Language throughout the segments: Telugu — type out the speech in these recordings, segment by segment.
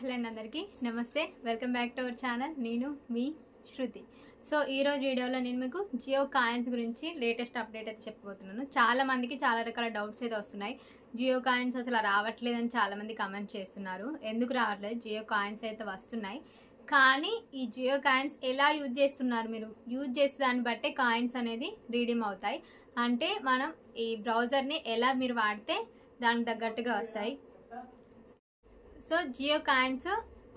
హలో అందరికీ నమస్తే, welcome back to our channel. నేను మీ శృతి. సో ఈరోజు వీడియోలో నేను మీకు జియో కాయిన్స్ గురించి లేటెస్ట్ అప్డేట్ అయితే చెప్పబోతున్నాను. చాలా మందికి చాలా రకాల డౌట్స్ అయితే వస్తున్నాయి. జియో కాయిన్స్ అసలు రావట్లేదని చాలామంది కమెంట్ చేస్తున్నారు. ఎందుకు రావట్లేదు? జియో కాయిన్స్ అయితే వస్తున్నాయి, కానీ ఈ జియో కాయిన్స్ ఎలా యూజ్ చేస్తున్నారు, మీరు యూజ్ చేసే దాన్ని బట్టే కాయిన్స్ అనేది రీడీమ్ అవుతాయి. అంటే మనం ఈ బ్రౌజర్ని ఎలా మీరు వాడితే దానికి తగ్గట్టుగా వస్తాయి. సో జియో కాయిన్స్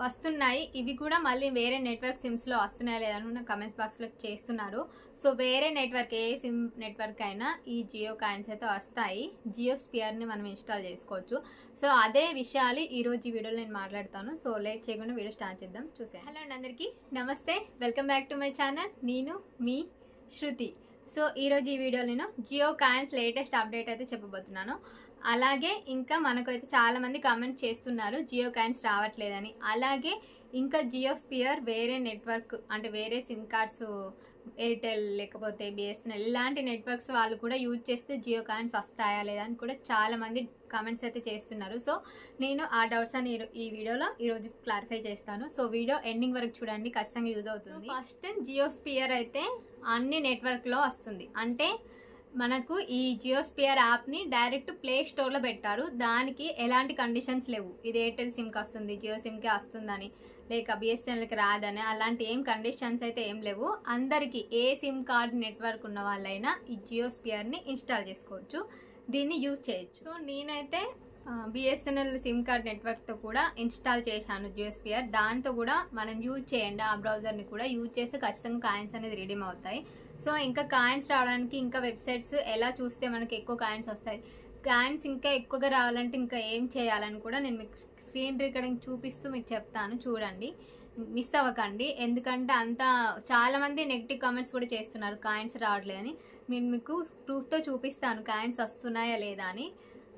వస్తున్నాయి, ఇవి కూడా మళ్ళీ వేరే నెట్వర్క్ సిమ్స్లో వస్తున్నాయా లేదని నా కమెంట్స్ బాక్స్లో చేస్తున్నారు. సో వేరే నెట్వర్క్, ఏ సిమ్ నెట్వర్క్ అయినా ఈ జియో కాయిన్స్ అయితే వస్తాయి. జియో స్పియర్ని మనం ఇన్స్టాల్ చేసుకోవచ్చు. సో అదే విషయాలు ఈరోజు ఈ వీడియోలో నేను మాట్లాడతాను. సో లేట్ చేయకుండా వీడియో స్టార్ట్ చేద్దాం. హలో అండి అందరికీ నమస్తే, welcome back to my channel. నేను మీ శృతి. సో ఈరోజు ఈ వీడియోలో నేను జియో కాయిన్స్ లేటెస్ట్ అప్డేట్ అయితే చెప్పబోతున్నాను. అలాగే ఇంకా మనకైతే చాలామంది కామెంట్ చేస్తున్నారు జియో కాయిన్స్ రావట్లేదని. అలాగే ఇంకా జియో స్పియర్ వేరే నెట్వర్క్, అంటే వేరే సిమ్ కార్డ్స్, ఎయిర్టెల్ లేకపోతే బిఎస్ఎన్ఎల్ ఇలాంటి నెట్వర్క్స్ వాళ్ళు కూడా యూజ్ చేస్తే జియో కాయిన్స్ వస్తాయా లేదా అని కూడా చాలామంది కామెంట్స్ అయితే చేస్తున్నారు. సో నేను ఆ డౌట్స్ అని ఈ వీడియోలో ఈరోజు క్లారిఫై చేస్తాను. సో వీడియో ఎండింగ్ వరకు చూడండి, ఖచ్చితంగా యూజ్ అవుతుంది. ఫస్ట్ జియో స్పియర్ అయితే అన్ని నెట్వర్క్లో వస్తుంది. అంటే మనకు ఈ జియో స్పియర్ యాప్ని డైరెక్ట్ ప్లే స్టోర్లో పెట్టారు. దానికి ఎలాంటి కండిషన్స్ లేవు. ఇది ఎయిర్టెల్ సిమ్కి వస్తుంది, జియో సిమ్కి వస్తుందని, లేక బిఎస్ఎన్ఎల్కి రాదని అలాంటి ఏం కండిషన్స్ అయితే ఏం లేవు. అందరికీ ఏ సిమ్ కార్డ్ నెట్వర్క్ ఉన్న వాళ్ళైనా ఈ జియో స్పియర్ని ఇన్స్టాల్ చేసుకోవచ్చు, దీన్ని యూజ్ చేయొచ్చు. సో నేనైతే బిఎస్ఎన్ఎల్ సిమ్ కార్డ్ నెట్వర్క్తో కూడా ఇన్స్టాల్ చేశాను జియో స్పియర్. దాంతో కూడా మనం యూజ్ చేయండి, ఆ బ్రౌజర్ని కూడా యూజ్ చేస్తే ఖచ్చితంగా కాయిన్స్ అనేది రిడీమ్ అవుతాయి. సో ఇంకా కాయిన్స్ రావడానికి ఇంకా వెబ్సైట్స్ ఎలా చూస్తే మనకి ఎక్కువ కాయిన్స్ వస్తాయి, కాయిన్స్ ఇంకా ఎక్కువగా రావాలంటే ఇంకా ఏం చేయాలని కూడా నేను మీకు స్క్రీన్ రికార్డింగ్ చూపిస్తూ మీకు చెప్తాను, చూడండి, మిస్ అవ్వకండి. ఎందుకంటే అంతా చాలామంది నెగిటివ్ కామెంట్స్ కూడా చేస్తున్నారు కాయిన్స్ రావట్లేదని. నేను మీకు ప్రూఫ్తో చూపిస్తాను కాయిన్స్ వస్తున్నాయా లేదా అని.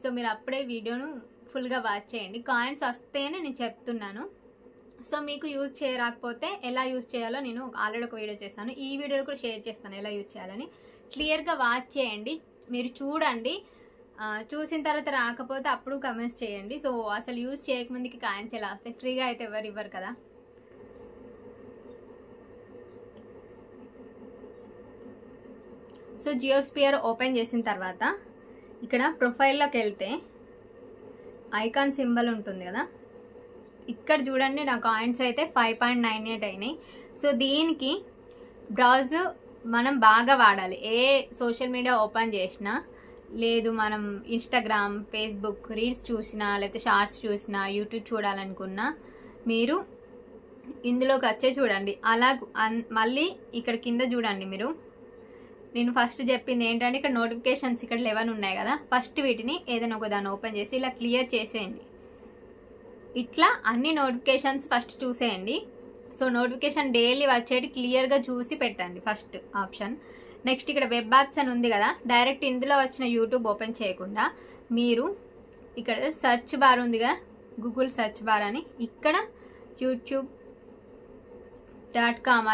సో మీరు అప్పుడే వీడియోను ఫుల్గా వాచ్ చేయండి. కాయిన్స్ వస్తేనే నేను చెప్తున్నాను. సో మీకు యూజ్ చేయరాకపోతే ఎలా యూజ్ చేయాలో నేను ఆల్రెడీ ఒక వీడియో చేస్తాను, ఈ వీడియోలో కూడా షేర్ చేస్తాను ఎలా యూజ్ చేయాలని. క్లియర్గా వాచ్ చేయండి, మీరు చూడండి. చూసిన తర్వాత రాకపోతే అప్పుడు కమెంట్స్ చేయండి. సో అసలు యూజ్ చేయకముందుకి కాయిన్స్ ఎలా వస్తాయి? ఫ్రీగా అయితే ఎవరు ఇవ్వరు కదా. సో జియో స్పియర్ ఓపెన్ చేసిన తర్వాత ఇక్కడ ప్రొఫైల్లోకి వెళ్తే ఐకాన్ సింబల్ ఉంటుంది కదా, ఇక్కడ చూడండి నా కాయిన్స్ అయితే 5.98 అయినాయి. సో దీనికి బ్రౌజ్ మనం బాగా వాడాలి. ఏ సోషల్ మీడియా ఓపెన్ చేసినా, లేదు మనం ఇన్స్టాగ్రామ్, ఫేస్బుక్ రీల్స్ చూసినా, లేకపోతే షార్ట్స్ చూసినా, యూట్యూబ్ చూడాలనుకున్నా మీరు ఇందులోకి వచ్చే చూడండి. అలా మళ్ళీ ఇక్కడ కింద చూడండి. మీరు నేను ఫస్ట్ చెప్పింది ఏంటంటే ఇక్కడ నోటిఫికేషన్స్ ఇక్కడ 11 ఉన్నాయి కదా, ఫస్ట్ వీటిని ఏదైనా ఒక దాన్ని ఓపెన్ చేసి ఇలా క్లియర్ చేసేయండి. ఇట్లా అన్ని నోటిఫికేషన్స్ ఫస్ట్ చూసేయండి. సో నోటిఫికేషన్ డైలీ వచ్చేటి క్లియర్గా చూసి పెట్టండి ఫస్ట్ ఆప్షన్. నెక్స్ట్ ఇక్కడ వెబ్ యాప్స్ అని ఉంది కదా, డైరెక్ట్ ఇందులో వచ్చిన యూట్యూబ్ ఓపెన్ చేయకుండా మీరు ఇక్కడ సెర్చ్ బార్ ఉందిగా, గూగుల్ సెర్చ్ బార్ అని, ఇక్కడ youtube.com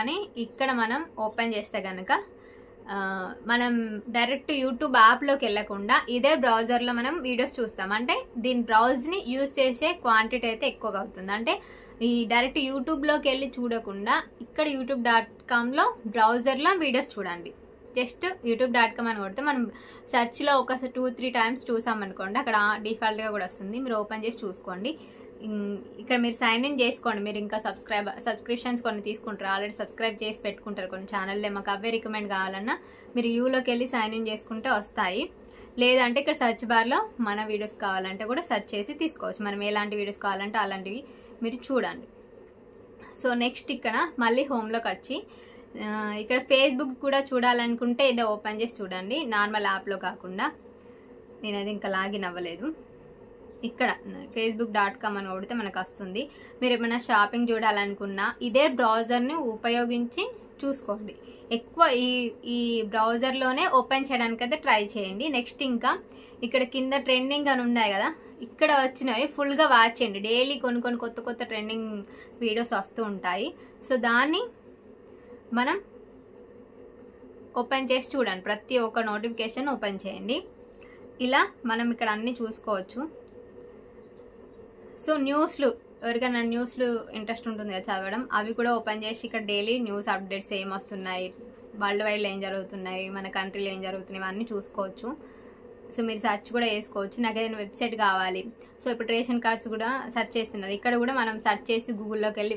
అని ఇక్కడ మనం ఓపెన్ చేస్తే కనుక మనం డైరెక్ట్ యూట్యూబ్ యాప్లోకి వెళ్ళకుండా ఇదే బ్రౌజర్లో మనం వీడియోస్ చూస్తాం. అంటే దీని బ్రౌజ్ని యూజ్ చేసే క్వాంటిటీ అయితే ఎక్కువగా అవుతుంది. అంటే ఈ డైరెక్ట్ యూట్యూబ్లోకి వెళ్ళి చూడకుండా ఇక్కడ youtube.comలో బ్రౌజర్లో వీడియోస్ చూడండి. జస్ట్ youtube.com అని కొడితే మనం సెర్చ్లో ఒక 2-3 టైమ్స్ చూసామనుకోండి, అక్కడ డిఫాల్ట్గా కూడా వస్తుంది, మీరు ఓపెన్ చేసి చూసుకోండి. ఇక్కడ మీరు సైన్ ఇన్ చేసుకోండి. మీరు ఇంకా సబ్స్క్రిప్షన్స్ కొన్ని తీసుకుంటారు, ఆల్రెడీ సబ్స్క్రైబ్ చేసి పెట్టుకుంటారు కొన్ని ఛానల్లో, మాకు అవే రికమెండ్ కావాలన్నా మీరు యూలోకి వెళ్ళి సైన్ ఇన్ చేసుకుంటే వస్తాయి. లేదంటే ఇక్కడ సెర్చ్ బార్లో మన వీడియోస్ కావాలంటే కూడా సెర్చ్ చేసి తీసుకోవచ్చు. మనం ఎలాంటి వీడియోస్ కావాలంటే అలాంటివి మీరు చూడండి. సో నెక్స్ట్ ఇక్కడ మళ్ళీ హోమ్లోకి వచ్చి ఇక్కడ ఫేస్బుక్ కూడా చూడాలనుకుంటే ఇదే ఓపెన్ చేసి చూడండి, నార్మల్ యాప్లో కాకుండా. నేను అది ఇంకా లాగిన్ అవ్వలేదు. ఇక్కడ facebook.com అని కొడితే మనకు వస్తుంది. మీరు ఏమైనా షాపింగ్ చూడాలనుకున్నా ఇదే బ్రౌజర్ని ఉపయోగించి చూసుకోండి. ఎక్కువ ఈ బ్రౌజర్లోనే ఓపెన్ చేయడానికి అయితే ట్రై చేయండి. నెక్స్ట్ ఇంకా ఇక్కడ కింద ట్రెండింగ్ అని ఉన్నాయి కదా, ఇక్కడ వచ్చినవి ఫుల్గా వాచ్ చేయండి. డైలీ కొన్ని కొత్త ట్రెండింగ్ వీడియోస్ వస్తూ ఉంటాయి. సో దాన్ని మనం ఓపెన్ చేసి చూడండి, ప్రతి ఒక్క నోటిఫికేషన్ ఓపెన్ చేయండి. ఇలా మనం ఇక్కడ అన్నీ చూసుకోవచ్చు. సో న్యూస్లు ఎవరికైనా న్యూస్లు ఇంట్రెస్ట్ ఉంటుంది కదా చదవడం, అవి కూడా ఓపెన్ చేసి ఇక్కడ డైలీ న్యూస్ అప్డేట్స్ ఏం వస్తున్నాయి, వరల్డ్ వైడ్లో ఏం జరుగుతున్నాయి, మన కంట్రీలో ఏం జరుగుతున్నాయి, ఇవన్నీ చూసుకోవచ్చు. సో మీరు సెర్చ్ కూడా చేసుకోవచ్చు. నాకు ఏదైనా వెబ్సైట్ కావాలి, సో ఇప్పుడు రేషన్ కార్డ్స్ కూడా సెర్చ్ చేస్తున్నారు, ఇక్కడ కూడా మనం సెర్చ్ చేసి గూగుల్లోకి వెళ్ళి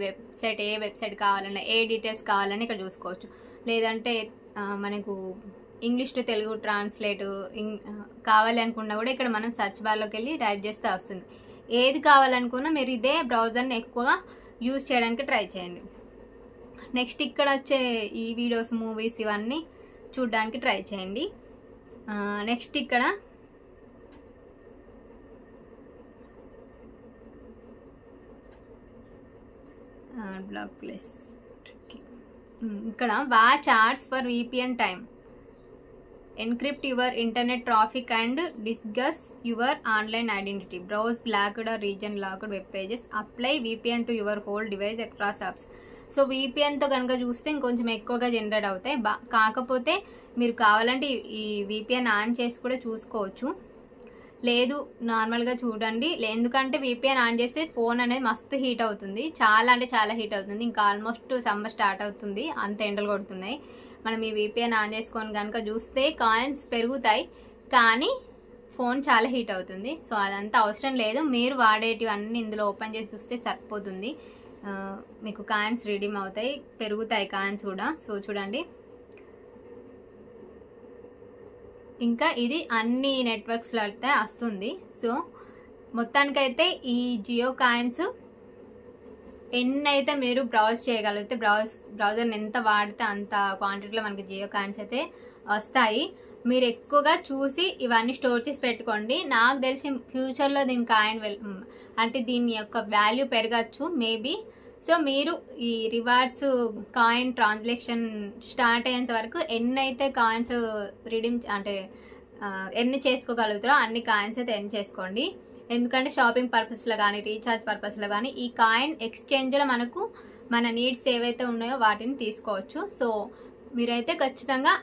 ఏ వెబ్సైట్ కావాలన్నా, ఏ డీటెయిల్స్ కావాలని ఇక్కడ చూసుకోవచ్చు. లేదంటే మనకు ఇంగ్లీష్ టు తెలుగు ట్రాన్స్లేట్ కావాలి అనుకున్నా కూడా ఇక్కడ మనం సెర్చ్ బార్లోకి వెళ్ళి టైప్ చేస్తే వస్తుంది. ఏది కావాలనుకున్నా మీరు ఇదే బ్రౌజర్ని ఎక్కువగా యూజ్ చేయడానికి ట్రై చేయండి. నెక్స్ట్ ఇక్కడ వచ్చే ఈ వీడియోస్, మూవీస్ ఇవన్నీ చూడడానికి ట్రై చేయండి. నెక్స్ట్ ఇక్కడ బ్లాక్ ప్లేస్, ఇక్కడ watch ads for VPN time, encrypt your internet traffic and discuss your online identity, browse blocked or region locked web pages, apply VPN to your whole device across apps. So VPNతో కనుక చూస్తే ఇంకొంచెం ఎక్కువగా జనరేట్ అవుతాయి. కాకపోతే మీరు కావాలంటే ఈ VPN ఆన్ చేసి కూడా చూసుకోవచ్చు, లేదు నార్మల్గా చూడండి. ఎందుకంటే VPN ఆన్ చేస్తే ఫోన్ అనేది మస్తు హీట్ అవుతుంది, చాలా అంటే చాలా హీట్ అవుతుంది. ఇంకా ఆల్మోస్ట్ సమ్మర్ స్టార్ట్ అవుతుంది, అంత ఎండలు కొడుతున్నాయి. మనం ఈ VPN ఆన్ చేసుకొని కనుక చూస్తే కాయిన్స్ పెరుగుతాయి, కానీ ఫోన్ చాలా హీట్ అవుతుంది. సో అదంతా అవసరం లేదు, మీరు వాడేటివన్నీ ఇందులో ఓపెన్ చేసి చూస్తే సరిపోతుంది. మీకు కాయిన్స్ రిడీమ్ అవుతాయి, పెరుగుతాయి కాయిన్స్ కూడా. సో చూడండి, ఇంకా ఇది అన్ని నెట్వర్క్స్లో అయితే వస్తుంది. సో మొత్తానికైతే ఈ జియో కాయిన్స్ ఎన్నైతే మీరు బ్రౌజ్ చేయగలిగితే, బ్రౌజర్ని ఎంత వాడితే అంత క్వాంటిటీలో మనకి జియో కాయిన్స్ అయితే వస్తాయి. మీరు ఎక్కువగా చూసి ఇవన్నీ స్టోర్ చేసి పెట్టుకోండి. నాకు తెలిసి ఫ్యూచర్లో దీని కాయిన్ అంటే దీని యొక్క వాల్యూ పెరగచ్చు మేబీ. సో మీరు ఈ రివార్డ్స్ కాయిన్ ట్రాన్సాక్షన్ స్టార్ట్ అయ్యేంత వరకు ఎన్నైతే కాయిన్స్ రిడీమ్ అంటే ఎన్ని చేసుకోగలుగుతారో అన్ని కాయిన్స్ అయితే ఎన్ని చేసుకోండి. ఎందుకంటే షాపింగ్ పర్పస్లో కానీ, రీఛార్జ్ పర్పస్లో కానీ ఈ కాయిన్ ఎక్స్చేంజ్లో మనకు మన నీడ్స్ ఏవైతే ఉన్నాయో వాటిని తీసుకోవచ్చు. సో మీరైతే ఖచ్చితంగా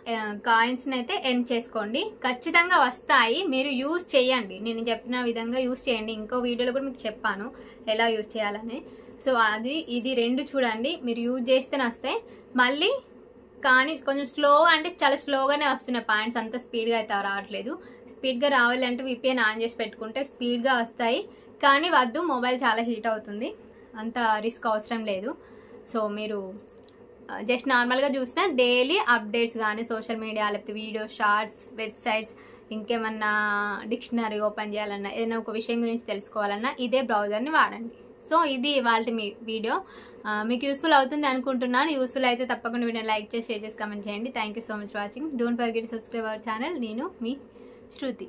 కాయిన్స్ని అయితే ఎర్న్ చేసుకోండి, ఖచ్చితంగా వస్తాయి. మీరు యూజ్ చేయండి, నేను చెప్పిన విధంగా యూజ్ చేయండి. ఇంకో వీడియోలో కూడా మీకు చెప్పాను ఎలా యూజ్ చేయాలని. సో ఇది రెండు చూడండి, మీరు యూజ్ చేస్తేనే వస్తాయి. మళ్ళీ కానీ కొంచెం స్లోగా, అంటే చాలా స్లోగానే వస్తున్నాయి పాయింట్స్, అంత స్పీడ్గా అయితే రావట్లేదు. స్పీడ్గా రావాలి అంటే VPN ఆన్ చేసి పెట్టుకుంటే స్పీడ్గా వస్తాయి. కానీ వద్దు, మొబైల్ చాలా హీట్ అవుతుంది, అంత రిస్క్ అవసరం లేదు. సో మీరు జస్ట్ నార్మల్గా చూసినా డైలీ అప్డేట్స్ కానీ సోషల్ మీడియా, లేకపోతే వీడియోస్, షార్ట్స్, వెబ్సైట్స్, ఇంకేమన్నా డిక్షనరీ ఓపెన్ చేయాలన్నా, ఏదైనా ఒక విషయం గురించి తెలుసుకోవాలన్నా ఇదే బ్రౌజర్ని వాడండి. సో ఇది ఇవాళ మీ వీడియో, మీకు యూస్ఫుల్ అవుతుంది అనుకుంటున్నాను. యూస్ఫుల్ అయితే తప్పకుండా వీడియో లైక్ చేసి, షేర్ చేసి, కమెంట్ చేయండి. Thank you so much for watching. Don't forget to subscribe our channel. నేను మీ శృతి.